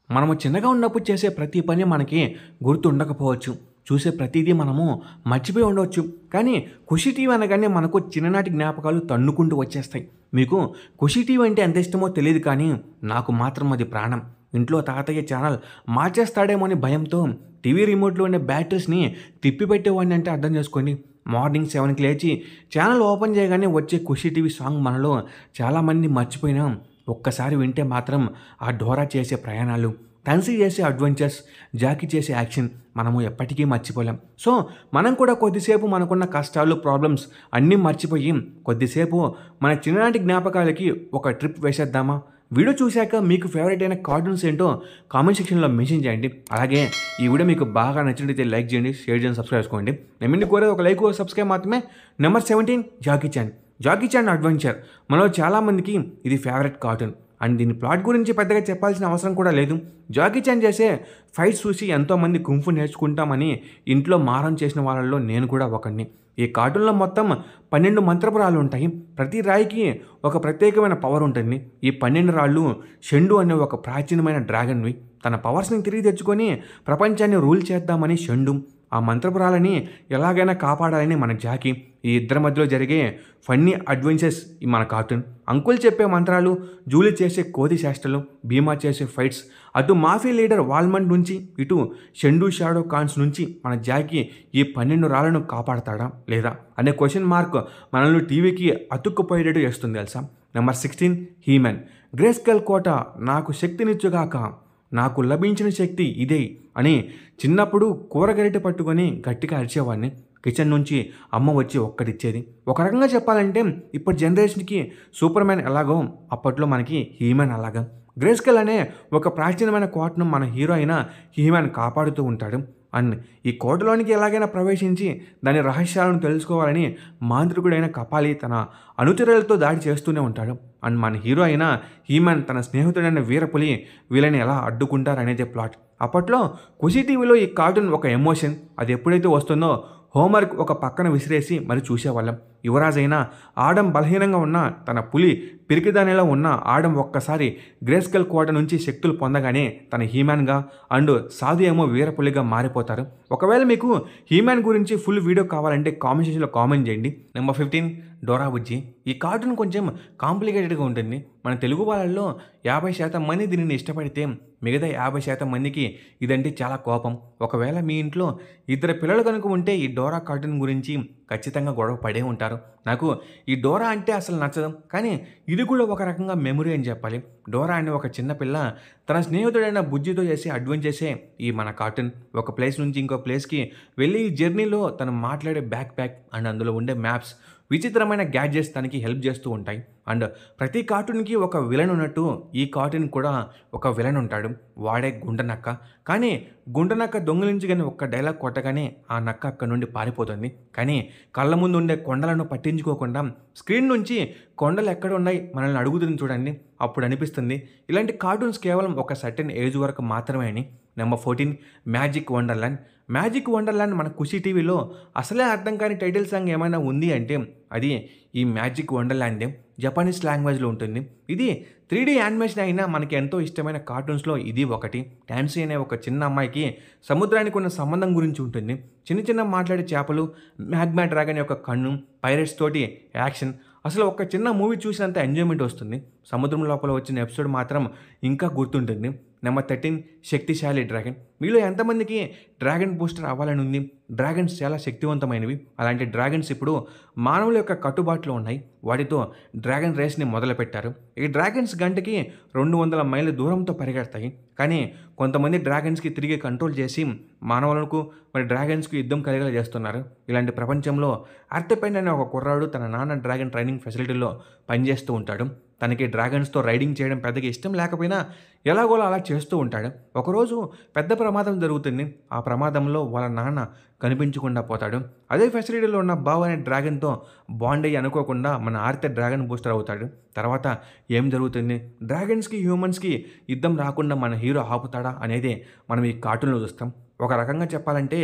మనము చిన్నగా ఉన్నప్పుడు చేసే ప్రతి పని మనకి గుర్తుండకపోవచ్చు. చూసే ప్రతీదీ మనము మర్చిపోయి ఉండవచ్చు. కానీ ఖుషి టీవీ అనగానే మనకు చిన్ననాటి జ్ఞాపకాలు తన్నుకుంటూ వచ్చేస్తాయి. మీకు ఖుషి టీవీ అంటే ఎంత ఇష్టమో తెలీదు కానీ నాకు మాత్రం అది ప్రాణం. ఇంట్లో తాతయ్య ఛానల్ మార్చేస్తాడేమో అని భయంతో టీవీ రిమోట్‌లో ఉండే బ్యాటరీస్‌ని తిప్పిపెట్టేవాడిని అంటే అర్థం చేసుకోండి. మార్నింగ్ 7కి లేచి ఛానల్ ఓపెన్ చేయగానే వచ్చే ఖుషి టీవీ సాంగ్ మనలో చాలామంది మర్చిపోయినా ఒక్కసారి వింటే మాత్రం ఆ డోరా చేసే ప్రయాణాలు, తన్సీ చేసే అడ్వెంచర్స్, జాకీ చేసే యాక్షన్ మనము ఎప్పటికీ మర్చిపోలేం. సో మనం కూడా కొద్దిసేపు మనకున్న కష్టాలు, ప్రాబ్లమ్స్ అన్నీ మర్చిపోయి కొద్దిసేపు మన చిన్ననాటి జ్ఞాపకాలకి ఒక ట్రిప్ వేసేద్దామా? వీడియో చూశాక మీకు ఫేవరెట్ అయిన కార్టూన్స్ ఏంటో కామెంట్ సెక్షన్లో మెన్షన్ చేయండి. అలాగే ఈ వీడియో మీకు బాగా నచ్చినట్లయితే లైక్ చేయండి, షేర్ చేయండి, సబ్స్క్రైబ్ చేసుకోండి. నేను మీకు కోరేది ఒక లైక్, సబ్స్క్రైబ్ మాత్రమే. Number 17 Jackie Chan. Jackie Chan adventure మనలో చాలామందికి ఇది ఫేవరెట్ కార్టూన్. అండ్ దీని ప్లాట్ గురించి పెద్దగా చెప్పాల్సిన అవసరం కూడా లేదు. జాకీ చాన్ చేసే ఫైట్స్ చూసి ఎంతోమంది కుంఫు నేర్చుకుంటామని ఇంట్లో మారం చేసిన వాళ్ళల్లో నేను కూడా ఒకడిని. ఈ కార్టూన్లో మొత్తం 12 మంత్రపురాలు ఉంటాయి. ప్రతి రాయికి ఒక ప్రత్యేకమైన పవర్ ఉంటుంది. ఈ 12 రాళ్ళు షెండు అనే ఒక ప్రాచీనమైన డ్రాగన్వి. తన పవర్స్ని తిరిగి తెచ్చుకొని ప్రపంచాన్ని రూల్ చేద్దామని షెండు ఆ మంత్రపురాలని ఎలాగైనా కాపాడాలని మన జాకీ. ఈ ఇద్దరి మధ్యలో జరిగే ఫన్నీ అడ్వెంచర్స్ ఈ మన కార్టూన్. అంకుల్ చెప్పే మంత్రాలు, జూలీ చేసే కోతి చేష్టలు, భీమా చేసే ఫైట్స్, అటు మాఫీ లీడర్ వాల్మంట్ నుంచి ఇటు షెండు షాడో ఖాన్స్ నుంచి మన జాకీ ఈ 12 రాళ్లను కాపాడతాడా లేదా అనే క్వశ్చన్ మార్క్ మనల్ని టీవీకి అతుక్కుపోయేటట్టు చేస్తుంది తెలుసా. నెంబర్ 16 హీమెన్. గ్రేస్కేల్ కోట నాకు శక్తినిచ్చుగాక, నాకు లభించిన శక్తి ఇదే అని చిన్నప్పుడు కూరగరిటె పట్టుకొని గట్టిగా అరిచేవాడిని. కిచెన్ నుంచి అమ్మ వచ్చి ఒక్కటిచ్చేది. ఒక రకంగా చెప్పాలంటే ఇప్పటి జనరేషన్కి సూపర్ మ్యాన్ ఎలాగో అప్పట్లో మనకి హీమెన్ అలాగా. గ్రేస్కేల్ అనే ఒక ప్రాచీనమైన కోటను మన హీరో అయిన హీమెన్ కాపాడుతూ ఉంటాడు. అండ్ ఈ కోటలోనికి ఎలాగైనా ప్రవేశించి దాని రహస్యాలను తెలుసుకోవాలని మాంత్రికుడైన కపాలి తన అనుచరులతో దాడి చేస్తూనే ఉంటాడు. అండ్ మన హీరో అయిన హీమెన్ తన స్నేహితుడైన వీరపులి వీళ్ళని ఎలా అడ్డుకుంటారనేదే ప్లాట్. అప్పట్లో ఖుషి టీవీలో ఈ కార్టూన్ ఒక ఎమోషన్. అది ఎప్పుడైతే వస్తుందో హోంవర్క్ ఒక పక్కన విసిరేసి మరి చూసేవాళ్ళం. యువరాజైన ఆడం బలహీనంగా ఉన్న తన పులి పిరికిదానిలో ఉన్న ఆడం ఒక్కసారి గ్రేస్కేల్ కోట నుంచి శక్తులు పొందగానే తన హీమ్యాన్గా అండ్ సాధు ఏమో వీరపులిగా మారిపోతారు. ఒకవేళ మీకు హీమ్యాన్ గురించి ఫుల్ వీడియో కావాలంటే కామెంట్ సెక్షన్లో కామెంట్ చేయండి. నెంబర్ 15 డోరా బుజ్జి. ఈ కార్టూన్ కొంచెం కాంప్లికేటెడ్గా ఉంటుంది. మన తెలుగు వాళ్ళల్లో 50% మంది దీనిని ఇష్టపడితే మిగతా 50% మందికి ఇదంటే చాలా కోపం. ఒకవేళ మీ ఇంట్లో ఇద్దరు పిల్లలు కనుక ఉంటే ఈ డోరా కార్టూన్ గురించి ఖచ్చితంగా గొడవ పడే ఉంటారు. నాకు ఈ డోరా అంటే అసలు నచ్చదు, కానీ ఇది కూడా ఒక రకంగా మెమరీ అని చెప్పాలి. డోరా అనే ఒక చిన్న పిల్ల తన స్నేహితుడైన బుజ్జితో చేసే అడ్వెంచర్సే ఈ మన కార్టూన్. ఒక ప్లేస్ నుంచి ఇంకో ప్లేస్కి వెళ్ళి ఈ జర్నీలో తను మాట్లాడే బ్యాక్ ప్యాక్ అండ్ అందులో ఉండే మ్యాప్స్, విచిత్రమైన గ్యాడ్జెట్స్ తనకి హెల్ప్ చేస్తూ ఉంటాయి. అండ్ ప్రతి కార్టూన్కి ఒక విలన్ ఉన్నట్టు ఈ కార్టూన్ కూడా ఒక విలన్ ఉంటాడు. వాడే గుండనక్క. కానీ గుండనక్క దొంగిలించగానే ఒక్క డైలాగ్ కొట్టగానే ఆ నక్క అక్కడ నుండి పారిపోతుంది. కానీ కళ్ళ ముందు ఉండే కొండలను పట్టించుకోకుండా స్క్రీన్ నుంచి కొండలు ఎక్కడ ఉన్నాయి మనల్ని అడుగుతుంది చూడండి. అప్పుడు అనిపిస్తుంది ఇలాంటి కార్టూన్స్ కేవలం ఒక సర్టెన్ ఏజ్ వరకు మాత్రమే అని. Number 14 magic wonderland. Magic wonderland మన ఖుషి టీవీలో అసలే అర్థం కాని టైటిల్ సాంగ్ ఏమైనా ఉంది అంటే అది ఈ మ్యాజిక్ వండర్ల్యాండే. జపానీస్ లాంగ్వేజ్లో ఉంటుంది. ఇది 3D యానిమేషన్ అయినా మనకి ఎంతో ఇష్టమైన కార్టూన్స్లో ఇది ఒకటి. టాన్సీ అనే ఒక చిన్న అమ్మాయికి సముద్రానికి ఉన్న సంబంధం గురించి ఉంటుంది. చిన్న చిన్న మాట్లాడే చేపలు, మ్యాగ్మా డ్రాగన్ యొక్క కన్ను, పైరేట్స్ తోటి యాక్షన్, అసలు ఒక చిన్న మూవీ చూసినంత ఎంజాయ్మెంట్ వస్తుంది. సముద్రం లోపల వచ్చిన ఎపిసోడ్ మాత్రం ఇంకా గుర్తుంటుంది. నెంబర్ 13 శక్తిశాలి డ్రాగన్. మీలో ఎంతమందికి డ్రాగన్ బూస్టర్ అవ్వాలని ఉంది? డ్రాగన్స్ చాలా శక్తివంతమైనవి. అలాంటి డ్రాగన్స్ ఇప్పుడు మానవుల యొక్క కట్టుబాటులో ఉన్నాయి. వాటితో డ్రాగన్ రేస్ని మొదలుపెట్టారు. ఈ డ్రాగన్స్ గంటకి 200 మైళ్ళ దూరంతో పరిగెడతాయి. కానీ కొంతమంది డ్రాగన్స్కి తిరిగి కంట్రోల్ చేసి మానవులకు మరి డ్రాగన్స్కి యుద్ధం కలిగేలా చేస్తున్నారు. ఇలాంటి ప్రపంచంలో అర్థపెండ్ అనే ఒక కుర్రాడు తన నాన్న డ్రాగన్ ట్రైనింగ్ ఫెసిలిటీలో పనిచేస్తూ ఉంటాడు. తనకి డ్రాగన్స్తో రైడింగ్ చేయడం పెద్దగా ఇష్టం లేకపోయినా ఎలాగోలా అలా చేస్తూ ఉంటాడు. ఒకరోజు పెద్ద ప్రమాదం జరుగుతుంది. ఆ ప్రమాదంలో వాళ్ళ నాన్న కనిపించకుండా పోతాడు. అదే ఫెసిలిటీలో ఉన్న బావ్ అనే డ్రాగన్తో బాండ్ అయ్యి అనుకోకుండా మన ఆర్తే డ్రాగన్ బూస్టర్ అవుతాడు. తర్వాత ఏం జరుగుతుంది? డ్రాగన్స్కి హ్యూమన్స్కి యుద్ధం రాకుండా మన హీరో ఆపుతాడా అనేది మనం ఈ కార్టూన్లో చూస్తాం. ఒక రకంగా చెప్పాలంటే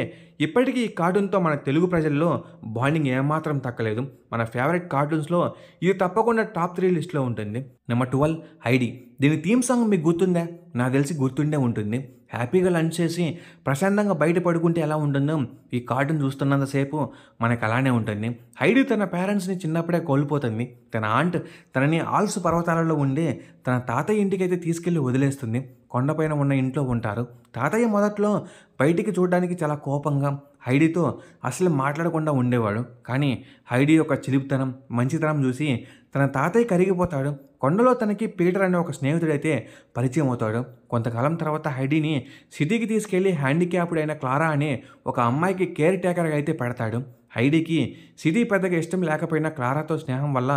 ఇప్పటికీ ఈ కార్టూన్తో మన తెలుగు ప్రజల్లో బాండింగ్ ఏమాత్రం తగ్గలేదు. మన ఫేవరెట్ కార్టూన్స్లో ఇది తప్పకుండా టాప్ 3 లిస్ట్లో ఉంటుంది. Number 12 Heidi. దీని థీమ్ సాంగ్ మీకు గుర్తుందా? నాకు తెలిసి గుర్తుండే ఉంటుంది. హ్యాపీగా లంచ్ చేసి ప్రశాంతంగా బయట పడుకుంటే ఎలా ఉంటుందో ఈ కార్టూన్ చూస్తున్నంతసేపు మనకు అలానే ఉంటుంది. హైడీ తన పేరెంట్స్ని చిన్నప్పుడే కోల్పోతుంది. తన ఆంట్ తనని ఆల్స్ పర్వతాలలో ఉండే తన తాతయ్య ఇంటికైతే తీసుకెళ్లి వదిలేస్తుంది. కొండపైన ఉన్న ఇంట్లో ఉంటారు. తాతయ్య మొదట్లో బయటికి చూడడానికి చాలా కోపంగా హైడీతో అసలు మాట్లాడకుండా ఉండేవాడు. కానీ హైడీ యొక్క చిలిపితనం, మంచితనం చూసి తన తాతయ్య కరిగిపోతాడు. కొండలో తనకి పీటర్ అనే ఒక స్నేహితుడైతే పరిచయం అవుతాడు. కొంతకాలం తర్వాత హైడీని సిటీకి తీసుకెళ్లి హ్యాండిక్యాప్డ్ అయిన క్లారా అనే ఒక అమ్మాయికి కేర్ టేకర్గా అయితే పెడతాడు. హైడీకి సిటీ పెద్దగా ఇష్టం లేకపోయినా క్లారాతో స్నేహం వల్ల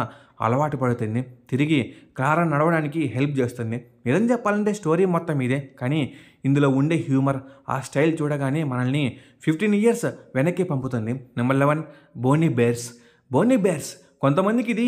అలవాటు పడుతుంది. తిరిగి క్లారా నడవడానికి హెల్ప్ చేస్తుంది. నిజం చెప్పాలంటే స్టోరీ మొత్తం ఇదే, కానీ ఇందులో ఉండే హ్యూమర్, ఆ స్టైల్ చూడగానే మనల్ని 15 years వెనక్కి పంపుతుంది. Number 11 Boonie Bears. కొంతమందికి ఇది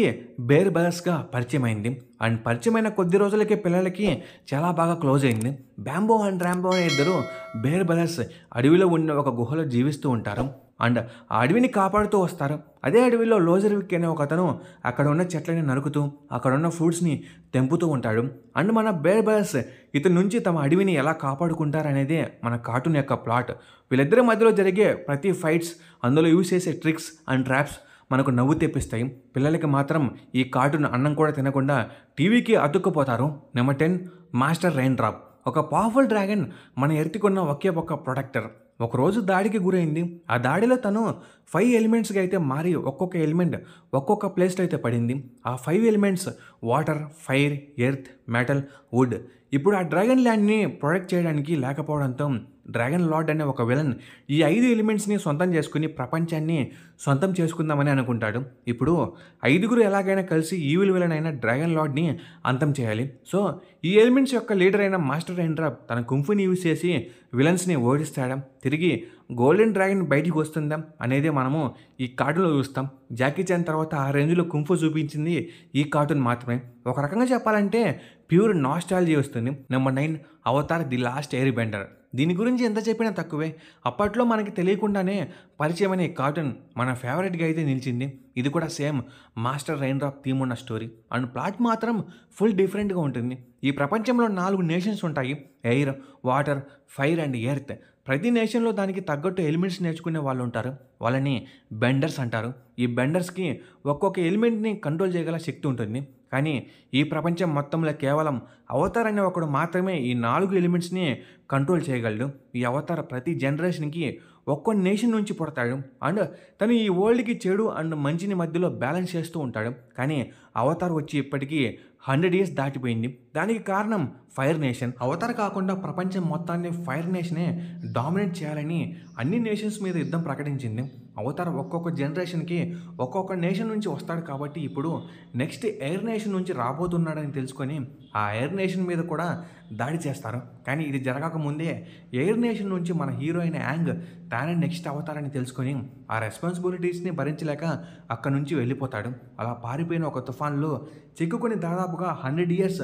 బేర్ బ్రదర్స్గా పరిచయం అయింది. అండ్ పరిచయమైన కొద్ది రోజులకే పిల్లలకి చాలా బాగా క్లోజ్ అయింది. బ్యాంబో అండ్ ర్యాంబో అనే ఇద్దరు బేర్ బ్రదర్స్ అడవిలో ఉన్న ఒక గుహలో జీవిస్తూ ఉంటారు. అండ్ ఆ అడవిని కాపాడుతూ వస్తారు. అదే అడవిలో లోజర్విక్ అనే ఒక అతను అక్కడ ఉన్న చెట్లని నరుకుతూ అక్కడ ఉన్న ఫ్రూట్స్ని తెంపుతూ ఉంటాడు. అండ్ మన బేర్ బ్రదర్స్ ఇతని నుంచి తమ అడవిని ఎలా కాపాడుకుంటారనేదే మన కార్టూన్ యొక్క ప్లాట్. వీళ్ళిద్దరి మధ్యలో జరిగే ప్రతి ఫైట్స్, అందులో యూజ్ చేసే ట్రిక్స్ అండ్ ట్రాప్స్ మనకు నవ్వు తెప్పిస్తాయి. పిల్లలకి మాత్రం ఈ కార్టూన్ అన్నం కూడా తినకుండా టీవీకి అతుక్కుపోతారు. Number 10 master raindrop. ఒక పవర్ఫుల్ డ్రాగన్ మన ఎర్త్కున్న ఒకే ఒక ప్రొటెక్టర్ ఒకరోజు దాడికి గురైంది. ఆ దాడిలో తను 5 ఎలిమెంట్స్గా అయితే మారి ఒక్కొక్క ఎలిమెంట్ ఒక్కొక్క ప్లేస్లో అయితే పడింది. ఆ 5 elements water, fire, earth, metal, wood. ఇప్పుడు ఆ డ్రాగన్ ల్యాండ్ని ప్రొటెక్ట్ చేయడానికి లేకపోవడంతో డ్రాగన్ లార్డ్ అనే ఒక విలన్ ఈ 5 ఎలిమెంట్స్ని సొంతం చేసుకుని ప్రపంచాన్ని సొంతం చేసుకుందామని అనుకుంటాడు. ఇప్పుడు 5గురు ఎలాగైనా కలిసి ఈవిల్ విలన్ అయిన డ్రాగన్ లార్డ్ని అంతం చేయాలి. సో ఈ ఎలిమెంట్స్ యొక్క లీడర్ అయిన మాస్టర్ రెయిన్ డ్రాప్ తన కుంఫుని యూజ్ చేసి విలన్స్ని ఓడిస్తాడా, తిరిగి గోల్డెన్ డ్రాగన్ బయటికి వస్తుందా అనేది మనము ఈ కార్టూన్లో చూస్తాం. జాకీ చాన్ తర్వాత ఆ రేంజ్లో కుంఫు చూపించింది ఈ కార్టూన్ మాత్రమే. ఒక రకంగా చెప్పాలంటే ప్యూర్ నాస్టాలజీ వస్తుంది. Number 9 Avatar the last air Bender. దీని గురించి ఎంత చెప్పినా తక్కువే. అప్పట్లో మనకి తెలియకుండానే పరిచయమైన ఈ కార్టూన్ మన ఫేవరెట్గా అయితే నిలిచింది. ఇది కూడా same master rain drop theme ఉన్న స్టోరీ. అండ్ ప్లాట్ మాత్రం ఫుల్ డిఫరెంట్గా ఉంటుంది. ఈ ప్రపంచంలో 4 నేషన్స్ ఉంటాయి: air, water, fire and earth. ప్రతి నేషన్లో దానికి తగ్గట్టు ఎలిమెంట్స్ నేర్చుకునే వాళ్ళు ఉంటారు. వాళ్ళని బెండర్స్ అంటారు. ఈ బెండర్స్కి ఒక్కొక్క ఎలిమెంట్ని కంట్రోల్ చేయగల శక్తి ఉంటుంది. కానీ ఈ ప్రపంచం మొత్తంలో కేవలం అవతార్ అనే ఒకడు మాత్రమే ఈ 4 ఎలిమెంట్స్ని కంట్రోల్ చేయగలడు. ఈ అవతార్ ప్రతి జనరేషన్కి ఒక్కో నేషన్ నుంచి పుడతాడు. అండ్ తను ఈ వరల్డ్కి చెడు అండ్ మంచిని మధ్యలో బ్యాలెన్స్ చేస్తూ ఉంటాడు. కానీ అవతార్ వచ్చి ఇప్పటికీ 100 years దాటిపోయింది. దానికి కారణం ఫైర్ నేషన్. అవతార్ కాకుండా ప్రపంచం మొత్తాన్ని ఫైర్ నేషనే డామినేట్ చేయాలని అన్ని నేషన్స్ మీద యుద్ధం ప్రకటించింది. అవతార్ ఒక్కొక్క జనరేషన్కి ఒక్కొక్క నేషన్ నుంచి వస్తాడు కాబట్టి ఇప్పుడు నెక్స్ట్ ఎయిర్ నేషన్ నుంచి రాబోతున్నాడని తెలుసుకొని ఆ ఎయిర్ నేషన్ మీద కూడా దాడి చేస్తారు. కానీ ఇది జరగకముందే ఎయిర్ నేషన్ నుంచి మన హీరో అయిన యాంగ్ తానే నెక్స్ట్ అవతారని తెలుసుకొని ఆ రెస్పాన్సిబిలిటీస్ని భరించలేక అక్కడి నుంచి వెళ్ళిపోతాడు. అలా పారిపోయిన ఒక తుఫాన్లో చిక్కుకొని దాదాపుగా 100 years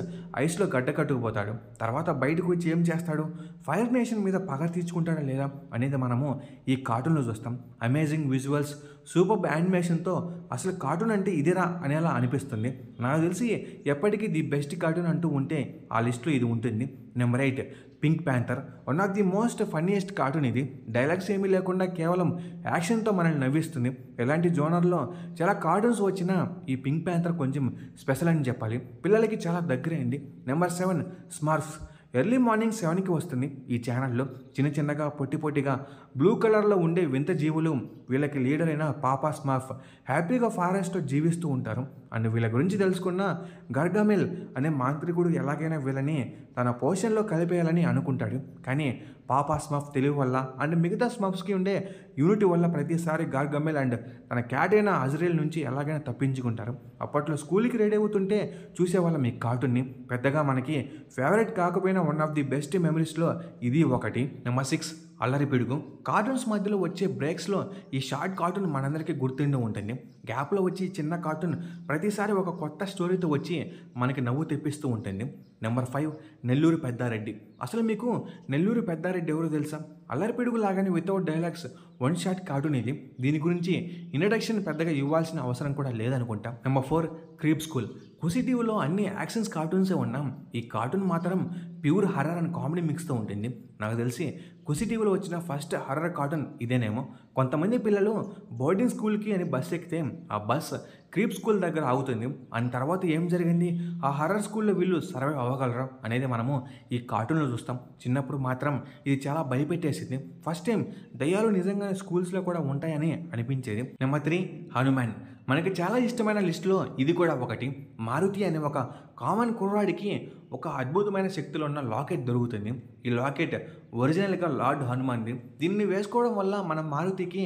ఐస్లో గడ్డకట్టుకుపోతాడు. తర్వాత బయటకు వచ్చి ఏం చేస్తాడు, ఫైర్ నేషన్ మీద పగ తీర్చుకుంటాడా లేదా అనేది మనము ఈ కార్టూన్లో చూస్తాం. అమేజింగ్ విజువల్స్, సూపర్ యానిమేషన్తో అసలు కార్టూన్ అంటే ఇదేరా అనేలా అనిపిస్తుంది. నాకు తెలిసి ఎప్పటికీ ది బెస్ట్ కార్టూన్ అంటూ ఉంటే ఆ లిస్ట్లో ఇది ఉంటుంది. Number 8 pink panther. One of the most funniest cartoon ఇది. డైలాగ్స్ ఏమీ లేకుండా కేవలం యాక్షన్తో మనల్ని నవ్విస్తుంది. ఎలాంటి జోనర్లో చాలా కార్టూన్స్ వచ్చినా ఈ పింక్ ప్యాంథర్ కొంచెం స్పెషల్ అని చెప్పాలి. పిల్లలకి చాలా దగ్గరైంది. నెంబర్ 7 స్మర్ఫ్స్. ఎర్లీ మార్నింగ్ 7కి వస్తుంది ఈ ఛానల్లో. చిన్నగా పొట్టిగా బ్లూ కలర్లో ఉండే వింత జీవులు వీళ్ళకి లీడర్ అయిన పాపా స్మర్ఫ్ హ్యాపీగా ఫారెస్ట్లో జీవిస్తూ ఉంటారు. అండ్ వీళ్ళ గురించి తెలుసుకున్న గర్గమెల్ అనే మాంత్రికుడు ఎలాగైనా వీళ్ళని తన పోషన్లో కలిపేయాలని అనుకుంటాడు. కానీ పాపా స్మర్ఫ్ తెలివి వల్ల అండ్ మిగతా స్మర్ఫ్స్కి ఉండే యూనిటీ వల్ల ప్రతిసారి గార్గమెల్ అండ్ తన క్యాట్ అయిన అజ్రేల్ నుంచి ఎలాగైనా తప్పించుకుంటారు. అప్పట్లో స్కూల్కి రెడీ అవుతుంటే చూసేవాళ్ళం ఈ కార్టూన్ని. పెద్దగా మనకి ఫేవరెట్ కాకపోయినా వన్ ఆఫ్ ది బెస్ట్ మెమరీస్లో ఇది ఒకటి. నెంబర్ 6 అల్లరి పిడుగు. కార్టూన్స్ మధ్యలో వచ్చే బ్రేక్స్లో ఈ షార్ట్ కార్టూన్ మనందరికీ గుర్తుండి ఉంటుంది. గ్యాప్లో వచ్చి చిన్న కార్టూన్ ప్రతిసారి ఒక కొత్త స్టోరీతో వచ్చి మనకి నవ్వు తెప్పిస్తూ ఉంటుంది. నెంబర్ 5 నెల్లూరు పెద్దారెడ్డి. అసలు మీకు నెల్లూరు పెద్దారెడ్డి ఎవరో తెలుసా? అల్లరి పిడుగు లాగానే without dialogues one shot cartoon ఇది. దీని గురించి ఇంట్రడక్షన్ పెద్దగా ఇవ్వాల్సిన అవసరం కూడా లేదనుకుంటా. Number 4 creep school. ఖుషి టీవీలో అన్ని యాక్షన్స్ కార్టూన్సే ఉన్నాం. ఈ కార్టూన్ మాత్రం ప్యూర్ హర్రర్ అండ్ కామెడీ మిక్స్‌తో ఉంటుంది. నాకు తెలిసి ఖుషి టీవీలో వచ్చిన ఫస్ట్ హర్రర్ కార్టూన్ ఇదేనేమో. కొంతమంది పిల్లలు బోర్డింగ్ స్కూల్‌కి అని బస్ ఎక్కితే ఆ బస్ క్రీప్ స్కూల్ దగ్గర ఆగుతుంది. అండ్ తర్వాత ఏం జరిగింది? ఆ హర్రర్ స్కూల్‌లో వీళ్ళు సర్వైవ్ అవ్వగలరా అనేది మనము ఈ కార్టూన్‌లో చూస్తాం. చిన్నప్పుడు మాత్రం ఇది చాలా భయపెట్టేసింది. ఫస్ట్ టైం దయ్యాలు నిజంగానే స్కూల్స్‌లో కూడా ఉంటాయని అనిపించేది. నెంబర్ 3 హనుమాన్. మనకి చాలా ఇష్టమైన లిస్టులో ఇది కూడా ఒకటి. మారుతి అనే ఒక కామన్ కుర్రాడికి ఒక అద్భుతమైన శక్తులు ఉన్న లాకెట్ దొరుకుతుంది. ఈ లాకెట్ ఒరిజినల్గా లార్డ్ హనుమాన్ది. దీన్ని వేసుకోవడం వల్ల మన మారుతికి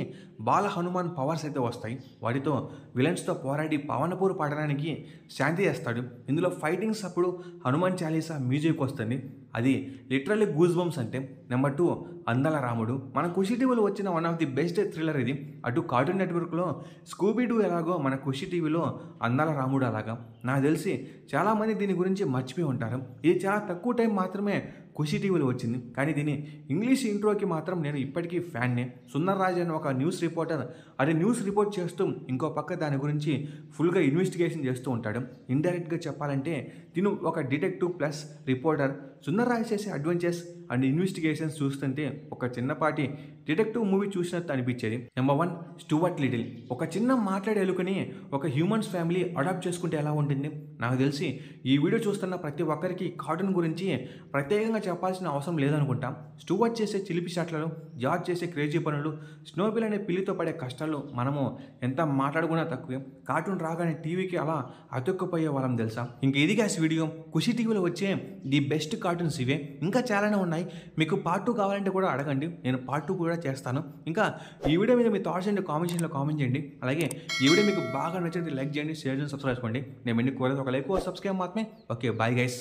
బాల హనుమాన్ పవర్స్ అయితే వస్తాయి. వాటితో విలన్స్తో పోరాడి పవనపూర్ పట్టణానికి శాంతి చేస్తాడు. ఇందులో ఫైటింగ్స్ అప్పుడు హనుమాన్ చాలీసా మ్యూజిక్ వస్తుంది. అది లిటరల్లీ గూస్ బంప్స్ అంటే. నెంబర్ 2 అందాల రాముడు. మన ఖుషి టీవీలో వచ్చిన one of the best thriller ఇది. అటు కార్టూన్ నెట్వర్క్లో స్కూబీ డూ ఎలాగో మన ఖుషి టీవీలో అందాల రాముడు అలాగా. నాకు తెలిసి చాలామంది దీని గురించి మర్చిపోయి ఉంటారు. ఇది చాలా తక్కువ టైం మాత్రమే ఖుషి టీవీలో వచ్చింది. కానీ దీని ఇంగ్లీష్ ఇంట్రోకి మాత్రం నేను ఇప్పటికీ ఫ్యాన్నే. సుందర్ రాజ్ అని ఒక న్యూస్ రిపోర్టర్ అది న్యూస్ రిపోర్ట్ చేస్తూ ఇంకో పక్క దాని గురించి ఫుల్గా ఇన్వెస్టిగేషన్ చేస్తూ ఉంటాడు. ఇండైరెక్ట్గా చెప్పాలంటే తిను ఒక detective plus reporter. Sundar Raj చేసే అడ్వెంచర్స్ అండ్ ఇన్వెస్టిగేషన్స్ చూస్తుంటే ఒక చిన్నపాటి డిటెక్టివ్ మూవీ చూసినట్టు అనిపించేది. Number 1 Stuart little. ఒక చిన్న మాట్లాడే ఎలుకని ఒక హ్యూమన్స్ ఫ్యామిలీ అడాప్ట్ చేసుకుంటే ఎలా ఉంటుంది? నాకు తెలిసి ఈ వీడియో చూస్తున్న ప్రతి ఒక్కరికి కార్టూన్ గురించి ప్రత్యేకంగా చెప్పాల్సిన అవసరం లేదనుకుంటాం. స్టూవర్ట్ చేసే చిలిపి షాట్లను, జార్జ్ చేసే క్రేజీ పనులు, స్నోబిల్ అనే పిల్లితో పడే కష్టాలు మనము ఎంత మాట్లాడుకున్నా తక్కువే. కార్టూన్ రాగానే టీవీకి అలా అతుక్కుపోయే వాళ్ళం తెలుసా. ఇంక ఇది గ్యాస్ వీడియో. ఖుషి టీవీలో వచ్చే ది బెస్ట్ కార్టూన్స్ ఇవే. ఇంకా చాలానే ఉన్నాయి. మీకు పార్ట్ 2 కావాలంటే కూడా అడగండి, నేను పార్ట్ 2 కూడా చేస్తాను. ఇంకా ఈ వీడియో మీద మీ థాట్స్ అండ్ కామెంట్స్లో కామెంట్ చేయండి. అలాగే ఈ వీడియో మీకు బాగా నచ్చితే లైక్ చేయండి, షేర్ చేయండి, సబ్స్క్రైబ్ చేసుకోండి. నేను ఎన్ని కోరేది ఒక లైక్ సబ్స్క్రైబ్ మాత్రమే. Okay, bye guys.